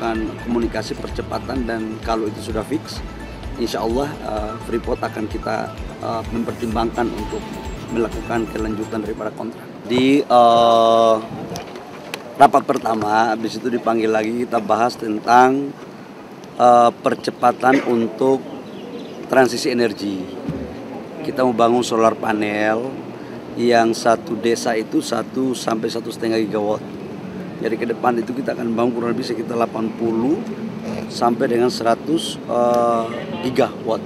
melakukan komunikasi percepatan, dan kalau itu sudah fix, insya Allah Freeport akan kita mempertimbangkan untuk melakukan kelanjutan daripada kontrak. Di rapat pertama, habis itu dipanggil lagi, kita bahas tentang percepatan untuk transisi energi. Kita mau bangun solar panel yang satu desa itu 1 sampai 1,5 gigawatt. Jadi ke depan itu kita akan bangun kurang lebih sekitar 80 sampai dengan 100 gigawatt.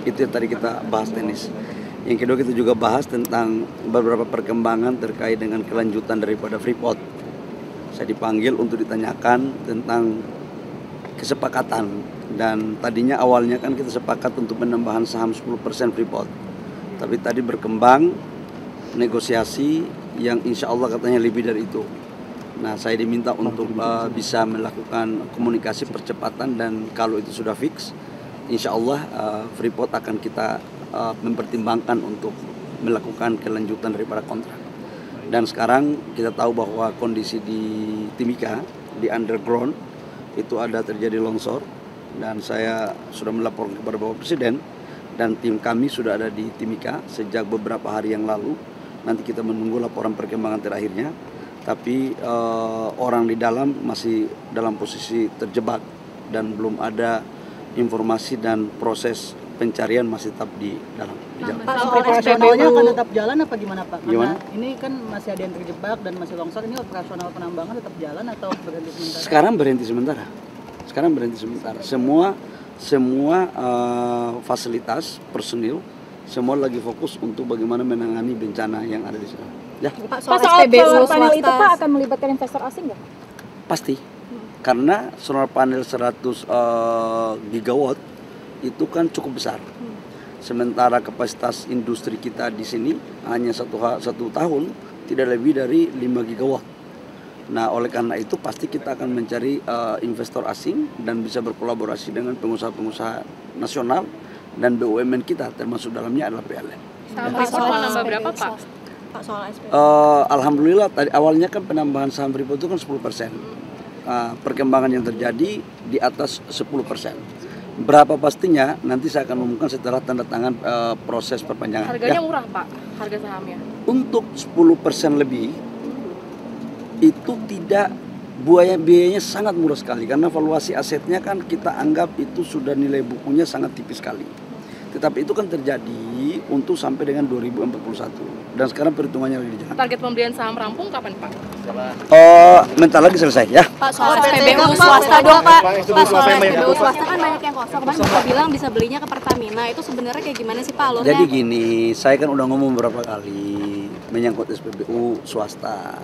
Itu yang tadi kita bahas teknis. Yang kedua kita juga bahas tentang beberapa perkembangan terkait dengan kelanjutan daripada Freeport. Saya dipanggil untuk ditanyakan tentang kesepakatan, dan tadinya awalnya kan kita sepakat untuk penambahan saham 10% Freeport. Tapi tadi berkembang negosiasi yang insya Allah katanya lebih dari itu. Nah, saya diminta untuk bisa melakukan komunikasi percepatan, dan kalau itu sudah fix, insya Allah Freeport akan kita mempertimbangkan untuk melakukan kelanjutan daripada kontrak. Dan sekarang kita tahu bahwa kondisi di Timika, di underground, itu ada terjadi longsor, dan saya sudah melapor kepada Bapak Presiden, dan tim kami sudah ada di Timika sejak beberapa hari yang lalu. Nanti kita menunggu laporan perkembangan terakhirnya, tapi orang di dalam masih dalam posisi terjebak dan belum ada informasi, dan proses pencarian masih tetap di dalam. Pak, soal operasionalnya akan tetap jalan apa gimana Pak? Karena Gimana? ini kan masih ada yang terjebak dan masih longsor, ini operasional penambangan tetap jalan atau berhenti sementara? Sekarang berhenti sementara. Sekarang berhenti sementara. Semua fasilitas personil semua lagi fokus untuk bagaimana menangani bencana yang ada di sana. Ya. Pak, soal SPBU panel itu Pak akan melibatkan investor asing nggak? Pasti. Karena solar panel 100 gigawatt itu kan cukup besar. Sementara kapasitas industri kita di sini hanya satu tahun tidak lebih dari 5 gigawatt. Nah, oleh karena itu pasti kita akan mencari investor asing dan bisa berkolaborasi dengan pengusaha-pengusaha nasional dan BUMN kita, termasuk dalamnya adalah PLN. Saham Freeport mau nambah berapa Pak? Pak, soal SPBU. Alhamdulillah tadi awalnya kan penambahan saham Freeport itu kan 10%. Perkembangan yang terjadi di atas 10%. Berapa pastinya nanti saya akan umumkan setelah tanda tangan proses perpanjangan. Harganya murah Pak, harga sahamnya? Untuk 10% lebih itu tidak, biayanya sangat murah sekali, karena valuasi asetnya kan kita anggap itu sudah nilai bukunya sangat tipis sekali. Tetapi itu kan terjadi untuk sampai dengan 2041, dan sekarang perhitungannya lagi di jalan. Target pembelian saham rampung kapan Pak? Bentar lagi selesai ya. Pak, soal SPBU swasta dong Pak. Pak, soal SPBU swasta kan banyak yang kosong. Kemarin Bapak bilang bisa belinya ke Pertamina. Itu sebenarnya kayak gimana sih Pak alurnya? Jadi gini, saya kan udah ngomong beberapa kali menyangkut SPBU swasta.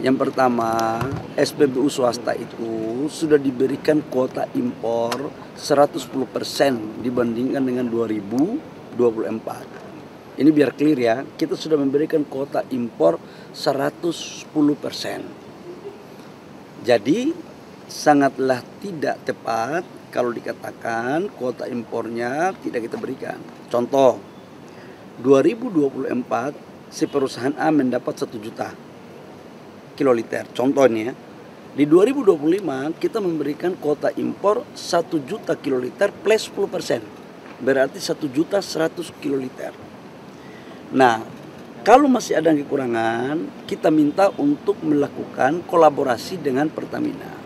Yang pertama, SPBU swasta itu sudah diberikan kuota impor 110% dibandingkan dengan 2024. Ini biar clear ya, kita sudah memberikan kuota impor 110%. Jadi sangatlah tidak tepat kalau dikatakan kuota impornya tidak kita berikan. Contoh, 2024 si perusahaan A mendapat 1 juta kiloliter. Contohnya, di 2025 kita memberikan kuota impor 1 juta kiloliter plus 10%. Berarti 1.100.000 kiloliter. Nah, kalau masih ada kekurangan, kita minta untuk melakukan kolaborasi dengan Pertamina.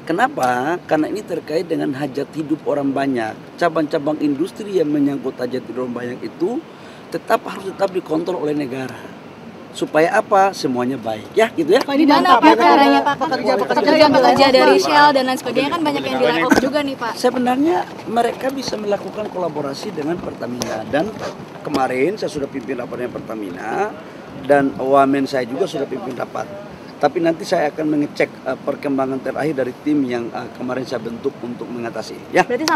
Kenapa? Karena ini terkait dengan hajat hidup orang banyak. Cabang-cabang industri yang menyangkut hajat hidup orang banyak itu harus dikontrol oleh negara. Supaya apa? Semuanya baik. Ya, gitu ya. Gimana Pak caranya Pak? Pekerja dari Shell dan lain sebagainya kan banyak yang di layoff juga nih Pak. Sebenarnya mereka bisa melakukan kolaborasi dengan Pertamina, dan kemarin saya sudah pimpin rapat dengan Pertamina, dan wamen saya juga sudah pimpin rapat. Tapi nanti saya akan mengecek perkembangan terakhir dari tim yang kemarin saya bentuk untuk mengatasi. Ya. Berarti